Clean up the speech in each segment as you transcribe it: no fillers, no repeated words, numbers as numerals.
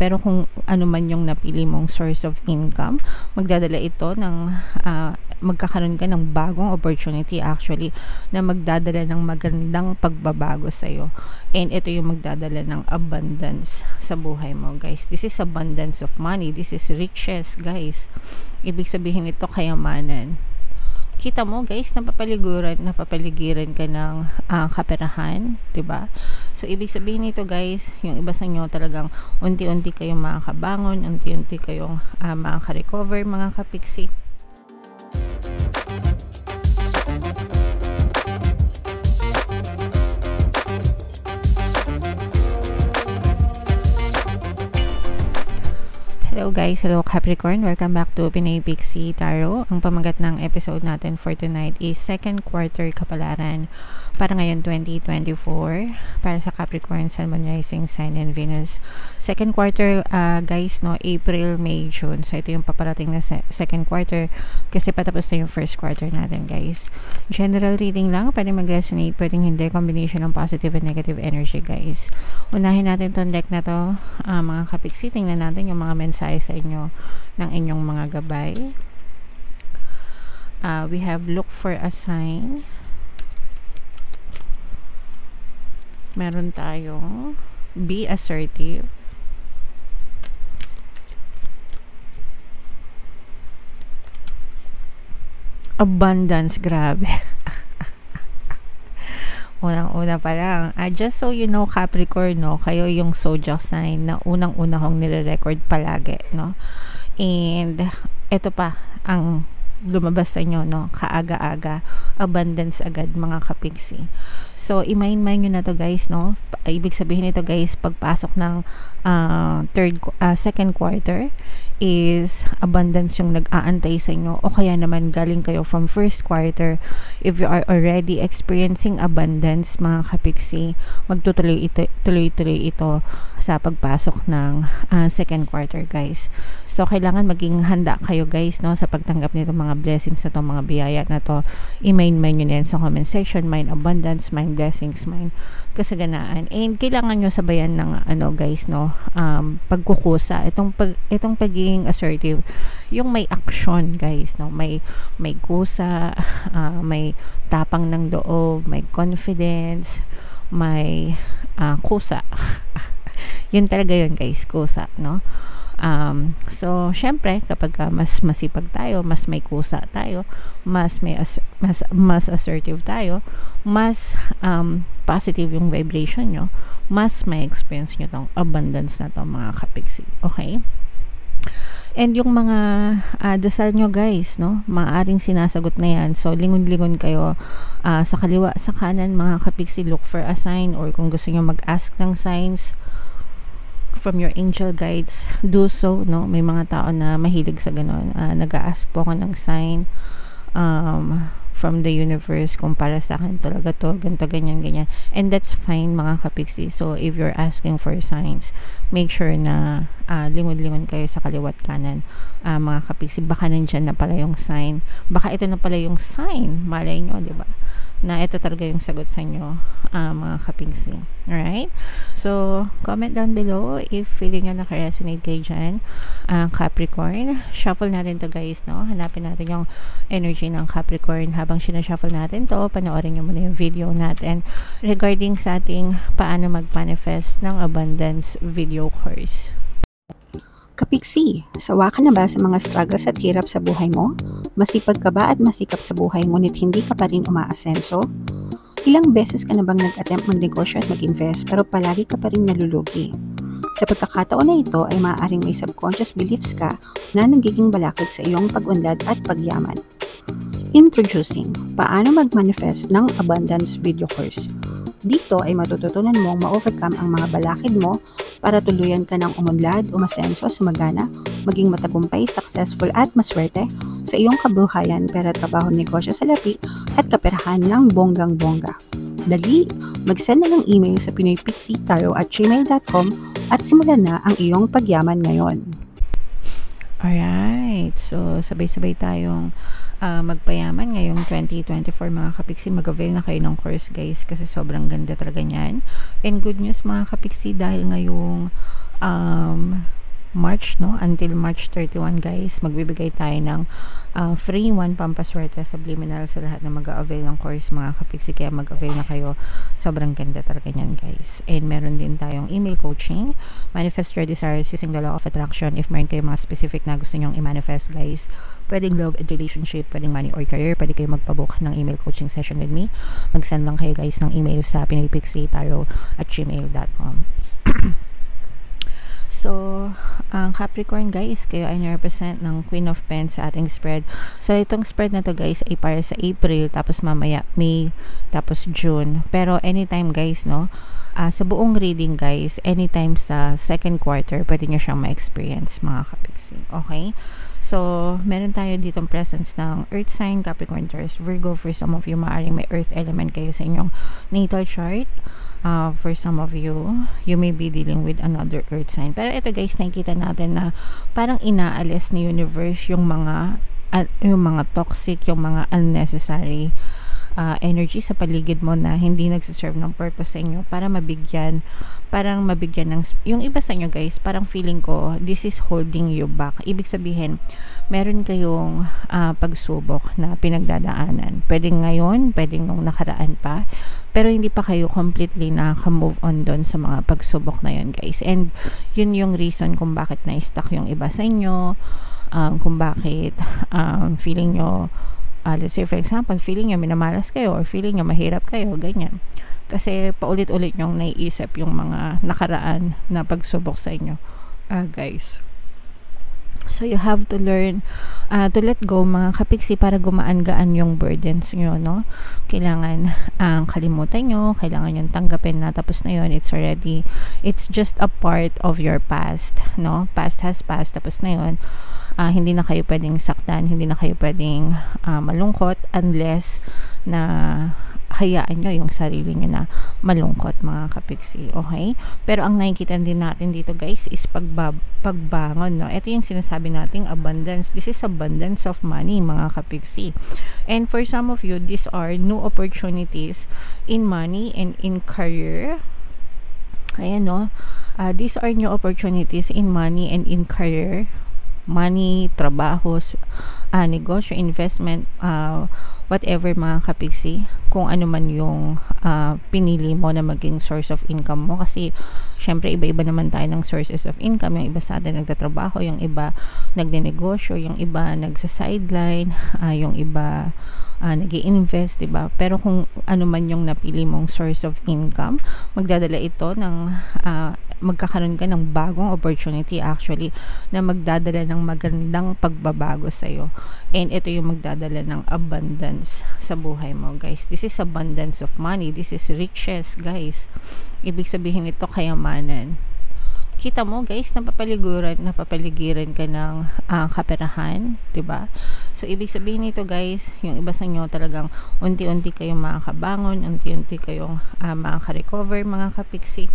Pero kung ano man yung napili mong source of income, magdadala ito ng magkakaroon ka ng bagong opportunity actually na magdadala ng magandang pagbabago sa'yo. And ito yung magdadala ng abundance sa buhay mo, guys. This is abundance of money. This is riches, guys. Ibig sabihin ito kayamanan. Kita mo, guys, napapaligiran ka ng kaperahan, 'di ba? So ibig sabihin nito, guys, yung iba sa inyo talagang unti-unti kayong makakabangon, unti-unti kayong makaka-recover, mga kapiksi. Hello guys, hello Capricorn, welcome back to Pinay Pixie Tarot. Ang pamagat ng episode natin for tonight is second quarter kapalaran para ngayon 2024 para sa Capricorn, Sun, Moon, Rising, Sign, and Venus. Second quarter guys, no, April, May, June. So ito yung paparating na second quarter kasi patapos na yung first quarter natin, guys. General reading lang, pwedeng mag-resonate, pwedeng hindi, combination ng positive and negative energy, guys. Unahin natin tong deck na to, mga kapiksi. Tingnan natin yung mga mensahe sa inyo ng inyong mga gabay. We have look for a sign. Meron tayong be assertive. Abundance, grabe. Unang-una pa lang. Just so you know, Capricorn, no, kayo yung zodiac sign na unang-una kong nire-record palagi, no? And ito pa ang lumabas sa inyo, no, kaaga-aga, abundance agad, mga kapiksi. So i-mind nyo na to, guys, no. Ibig sabihin nito, guys, pagpasok ng second quarter is abundance yung nag-aantay sa inyo, o kaya naman galing kayo from first quarter. If you are already experiencing abundance, mga kapiksi, magtutuloy-tuloy ito sa pagpasok ng second quarter, guys. So kailangan maging handa kayo, guys, no, sa pagtanggap nito mga blessings na to, mga biyaya na to. I-mind nyo na yan sa comment section. Mind abundance, mind blessings, mind kasaganaan. And kailangan nyo sabayan ng guys, no, pagkukusa. Itong pagiging assertive, yung may action, guys, no, may kusa, may tapang ng loob, may confidence, may kusa. Yun talaga yun, guys, kusa, no. So syempre kapag mas masipag tayo, mas may kusa tayo, mas assertive tayo, mas positive yung vibration nyo, mas may experience nyo tong abundance na to, mga kapiksi. Okay? And yung mga dasal nyo, guys, no, maaaring sinasagot na yan. So lingon-lingon kayo sa kaliwa, sa kanan, mga kapiksi. Look for a sign, or kung gusto nyo mag-ask ng signs from your angel guides, do so, no. May mga tao na mahilig sa ganun. Nag-a-ask po ako ng sign from the universe kung para sa akin talaga to, ganito, ganyan, and that's fine, mga kapiksi. So if you're asking for signs, make sure na lingon-lingon kayo sa kaliwat kanan, mga kapiksi. Baka nandyan na pala yung sign, baka ito na pala yung sign, malay nyo, diba, na ito talaga yung sagot sa inyo, mga kapiksi. Alright? So, comment down below if feeling nyo naka-resonate kayo dyan, Capricorn. Shuffle natin to, guys, no? Hanapin natin yung energy ng Capricorn. Habang sinashuffle natin to, panoorin nyo muna yung video natin regarding sa ating paano mag-manifest ng abundance video course. Kapiksi, sawa ka na ba sa mga struggles at hirap sa buhay mo? Masipag ka ba at masikap sa buhay ngunit hindi ka pa rin umaasenso? Ilang beses ka na bang nag-attempt magnegosyo at mag-invest pero palagi ka pa rin nalulugi? Sa pagkakataon na ito ay maaaring may subconscious beliefs ka na nagiging balakid sa iyong pag-unlad at pagyaman. Introducing, paano mag-manifest ng abundance video course. Dito ay matututunan mong ma-overcome ang mga balakid mo para tuluyan ka ng umunlad, umasenso, sumagana, maging matagumpay, successful at maswerte sa iyong kabuhayan, pera, trabaho, negosyo, salapi at kaperahan ng bonggang-bongga. Dali, mag-send na ng email sa pinoypixietarot@gmail.com at simulan na ang iyong pagyaman ngayon. Alright, so sabay-sabay tayong magpayaman ngayong 2024, mga kapiksi. Mag-avail na kayo ng course, guys, kasi sobrang ganda talaga niyan. And good news, mga kapiksi, dahil ngayong March, no? Until March 31, guys, magbibigay tayo ng free 1 pampaswerte subliminal sa lahat na mag-a-avail ng course, mga kapiksi. Kaya mag-avail na kayo. Sobrang ganda talaga yan, guys. And meron din tayong email coaching, manifest your desires using the law of attraction. If meron kayo mga specific na gusto nyong i-manifest, guys, pwedeng love and relationship, pwedeng money or career, pwede kayo magpabook ng email coaching session with me. Mag-send lang kayo, guys, ng email sa pinoypixie@gmail.com. So, ang Capricorn, guys, kayo ay na-represent ng Queen of Pens sa ating spread. So, itong spread na to, guys, ay para sa April, tapos mamaya May, tapos June. Pero anytime, guys, no, sa buong reading, guys, anytime sa second quarter, pwede nyo siyang ma-experience, mga kapiksi. Okay? So, meron tayo ditong presence ng Earth sign, Capricorn, Taurus, Virgo. For some of you, maaaring may Earth element kayo sa inyong natal chart. For some of you, you may be dealing with another earth sign. Pero ito, guys, nakikita natin na parang inaalis ni universe yung mga toxic, yung mga unnecessary energy sa paligid mo na hindi nagsiserve ng purpose sa inyo, para mabigyan ng, yung iba sa inyo, guys, parang feeling ko this is holding you back. Ibig sabihin, meron kayong pagsubok na pinagdadaanan, pwedeng ngayon, pwedeng nung nakaraan pa, pero hindi pa kayo completely nakaka-move on doon sa mga pagsubok na yun, guys. And yun yung reason kung bakit na-stuck yung iba sa inyo, kung bakit feeling nyo, let's say for example, feeling nyo minamalas kayo, or feeling nyo mahirap kayo, ganyan. Kasi paulit-ulit nyong naiisip yung mga nakaraan na pagsubok sa inyo, guys. So, you have to learn to let go, mga kapiksi, para gumaan-gaan yung burdens nyo, no? Kailangan kalimutan nyo, kailangan yung tanggapin na tapos na yun, it's just a part of your past, no? Past has passed, tapos na yun. Hindi na kayo pwedeng saktan, hindi na kayo pwedeng malungkot unless na hayaan nyo yung sarili nyo na malungkot, mga kapiksi. Okay? Pero ang nakikita din natin dito, guys, is pagbangon, no? Ito yung sinasabi nating abundance. This is abundance of money, mga kapiksi. And for some of you, these are new opportunities in money and in career. Ayan, no? These are new opportunities in money and in career. Money, trabaho, negosyo, investment, whatever, mga kapiksi, kung ano man yung pinili mo na maging source of income mo. Kasi syempre iba-iba naman tayo ng sources of income. Yung iba sa atin nagtatrabaho, yung iba nagnenegosyo, yung iba nagsa-sideline, yung iba nag-i-invest, diba? Pero kung ano man yung napili mong source of income, magdadala ito ng magkakaroon ka ng bagong opportunity, actually, na magdadala ng magandang pagbabago sa'yo. And ito yung magdadala ng abundance sa buhay mo, guys. This is abundance of money. This is riches, guys. Ibig sabihin ito kayamanan. Kita mo, guys, napapaligiran ka ng kaperahan, diba? So, ibig sabihin nito, guys, yung iba sa inyo talagang unti-unti kayong makakabangon, unti-unti kayong makaka-recover, mga kapiksi.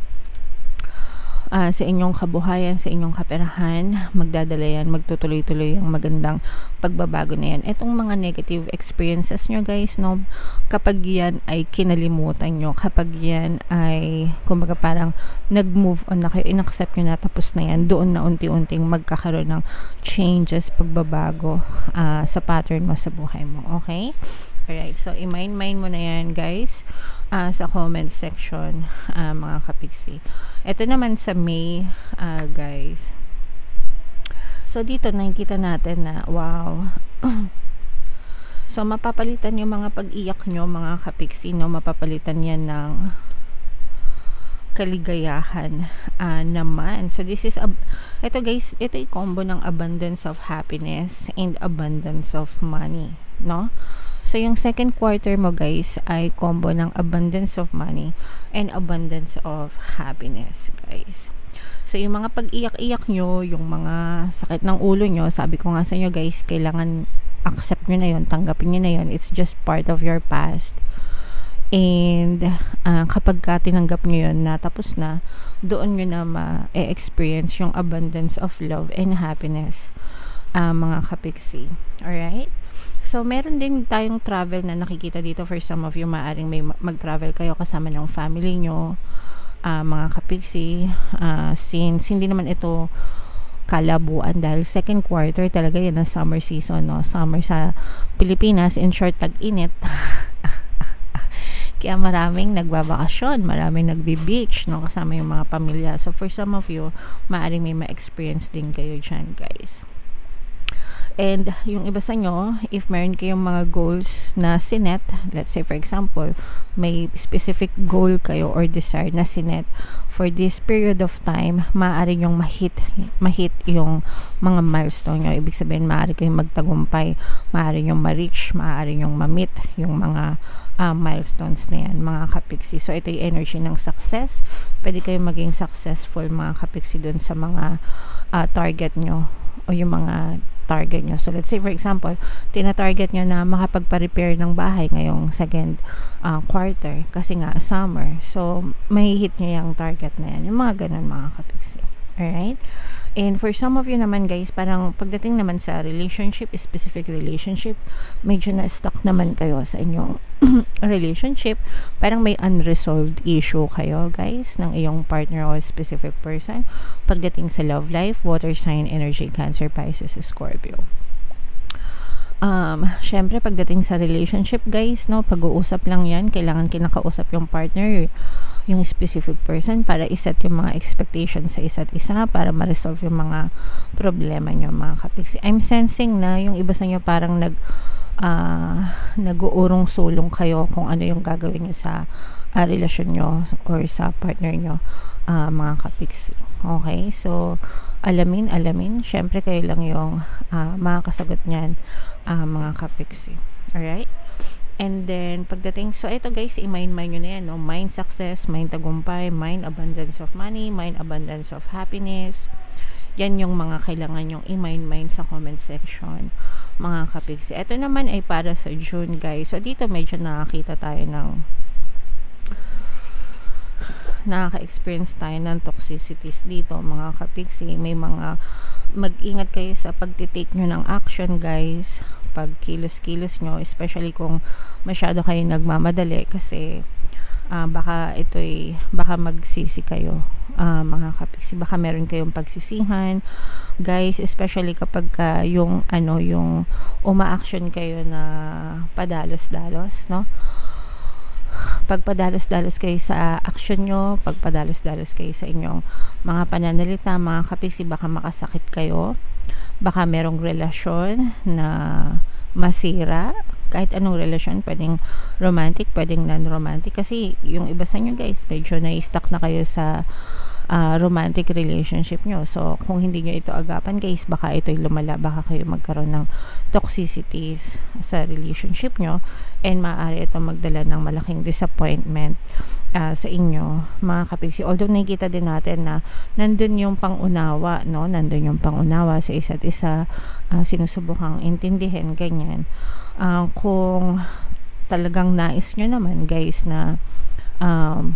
Sa inyong kabuhayan, sa inyong kaperahan, magdadala yan, magtutuloy-tuloy yung magandang pagbabago na yan. Itong mga negative experiences nyo, guys, no, kapag yan ay kinalimutan nyo, kapag yan ay, kumbaga parang nag-move on na kayo, in-accept nyo na, tapos na yan, doon na unti-unting magkakaroon ng changes, pagbabago sa pattern mo sa buhay mo, okay? Alright, so i-mind mo na yan, guys, sa comment section, mga kapiksi. Ito naman sa May, guys. So dito nakikita natin na wow. So mapapalitan yung mga pag-iyak nyo, mga kapiksi, no? Mapapalitan yan ng kaligayahan naman. So this is ito, guys, ito yung combo ng abundance of happiness and abundance of money, no? So, yung second quarter mo, guys, ay combo ng abundance of money and abundance of happiness, guys. So, yung mga pag-iyak-iyak nyo, yung mga sakit ng ulo nyo, sabi ko nga sa inyo, guys, kailangan accept nyo na yun, tanggapin nyo na yun. It's just part of your past. And kapag ka tinanggap nyo yun na tapos na, doon nyo na ma-experience yung abundance of love and happiness, mga kapiksi. Alright? So, meron din tayong travel na nakikita dito. For some of you, maaring may mag-travel kayo kasama ng family nyo. mga kapiksi, since hindi naman ito kalabuan dahil second quarter talaga yan ang summer season, no? Summer sa Pilipinas, in short, tag-init. Kaya maraming nagbabakasyon, maraming nagbi-beach, no? Kasama yung mga pamilya. So for some of you, maaaring may ma-experience din kayo dyan, guys. And yung iba sa nyo, if meron kayong mga goals na sinet, let's say for example, may specific goal kayo or desire na sinet for this period of time, maaari yung mahit yung mga milestone nyo. Ibig sabihin, maaari kayong magtagumpay, maaari yung ma-reach, maaari yung ma-meet yung mga milestones na yan, mga kapiksi. So ito yung energy ng success. Pwede kayong maging successful, mga kapiksi, dun sa mga target nyo o yung mga target nyo. So let's say for example, tina-target nyo na makapagpa-repair ng bahay ngayong second quarter kasi nga summer. So may hit nyo yung target na yan. Yung mga ganun, mga kapiksi. Alright? And for some of you naman, guys, parang pagdating naman sa relationship, specific relationship, medyo na-stuck naman kayo sa inyong relationship. Parang may unresolved issue kayo, guys, ng iyong partner o specific person. Pagdating sa love life, water sign, energy, Cancer, Pisces, Scorpio. Syempre, pagdating sa relationship, guys, no, pag-uusap lang yan. Kailangan kinakausap yung partner, yung specific person, para iset yung mga expectations sa isa't isa, para ma-resolve yung mga problema nyo, mga kapiksi. I'm sensing na yung iba sa nyo parang nag-uurong sulong kayo kung ano yung gagawin nyo sa relasyon nyo or sa partner nyo, mga kapiksi. Okay? So, alamin. Syempre, kayo lang yung makakasagot nyan, mga kapiksi. Alright? And then, pagdating, so ito guys, i-mind nyo na yan, no? Mind success, mind tagumpay, mind abundance of money, mind abundance of happiness. Yan yung mga kailangan yung i-mind sa comment section, mga kapiksi. Ito naman ay para sa June, guys. So, dito medyo nakaka-experience tayo ng toxicities dito, mga kapiksi. May mga, mag-ingat kayo sa pagtitake nyo ng action, guys, pag kilos-kilos nyo, especially kung masyado kayo nagmamadali, kasi baka magsisi kayo, mga kapiksi. Baka meron kayong pagsisihan, guys, especially kapag yung uma-action kayo na padalos-dalos, no? Pagpadalos-dalos kayo sa action nyo, pagpadalos-dalos kayo sa inyong mga pananalita, mga kapiksi, baka makasakit kayo, baka merong relasyon na masira, kahit anong relasyon, pwedeng romantic, pwedeng non-romantic, kasi yung iba sa inyo, guys, medyo na-stuck na kayo sa romantic relationship nyo. So, kung hindi nyo ito agapan, guys, baka ito'y lumala, baka kayo magkaroon ng toxicities sa relationship nyo, and maaari ito magdala ng malaking disappointment sa inyo, mga kapiksi. Although nakikita din natin na nandun yung pangunawa, no? Nandun yung pangunawa sa isa't isa, sinusubukang intindihin, ganyan. Kung talagang nais nyo naman, guys, na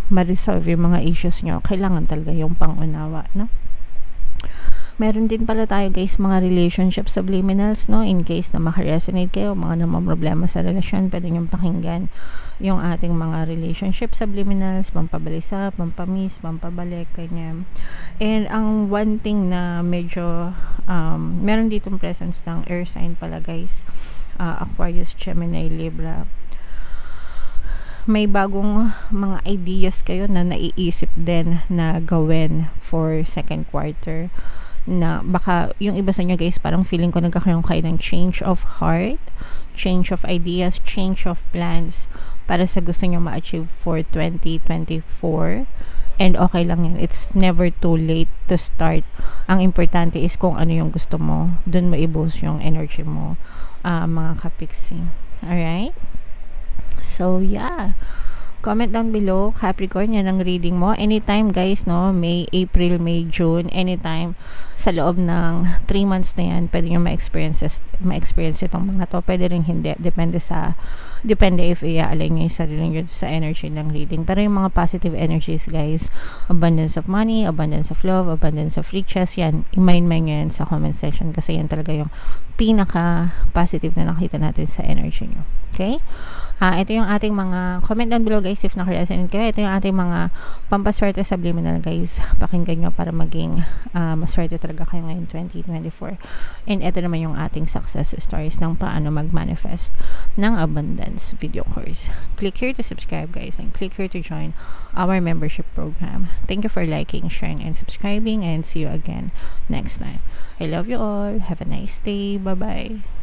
ma-resolve yung mga issues nyo, kailangan talaga yung pangunawa, no? Meron din pala tayo, guys, mga relationship subliminals, no? In case na makaresonate kayo, mga namang problema sa relasyon, pwede nyo pakinggan yung ating mga relationship subliminals, pampabalisa, pampamiss, pampabalik, ganyan. And ang one thing na medyo meron ditong presence ng air sign pala, guys, Aquarius, Gemini, Libra. May bagong mga ideas kayo na naiisip din na gawin for second quarter, na baka yung iba sa inyo, guys, parang feeling ko nagkakaroon kayo ng change of heart, change of ideas, change of plans para sa gusto nyo ma-achieve for 2024. And okay lang yan. It's never too late to start. Ang importante is kung ano yung gusto mo, dun mo i-boost yung energy mo, mga kapiksi. Alright? So, yeah. Comment down below, Capricorn, yan ang reading mo. Anytime, guys, no? May, April, May, June, anytime sa loob ng 3 months na yan, pwede nyo ma-experience itong mga to. Pwede rin hindi. Depende if i-align nyo yung sarili nyo sa energy ng reading. Pero yung mga positive energies, guys, abundance of money, abundance of love, abundance of riches, yan, i-mind nyo yan sa comment section, kasi yan talaga yung pinaka-positive na nakita natin sa energy nyo. Okay? Ito yung ating mga comment down below, guys. guys, if naka-resonate kayo, ito yung ating mga pampaswerte subliminal guys. Pakinggan nyo para maging maswerte talaga kayo ngayon 2024. And ito naman yung ating success stories ng paano mag-manifest ng abundance video course. Click here to subscribe guys, and click here to join our membership program. Thank you for liking, sharing, and subscribing, and see you again next time. I love you all. Have a nice day. Bye-bye.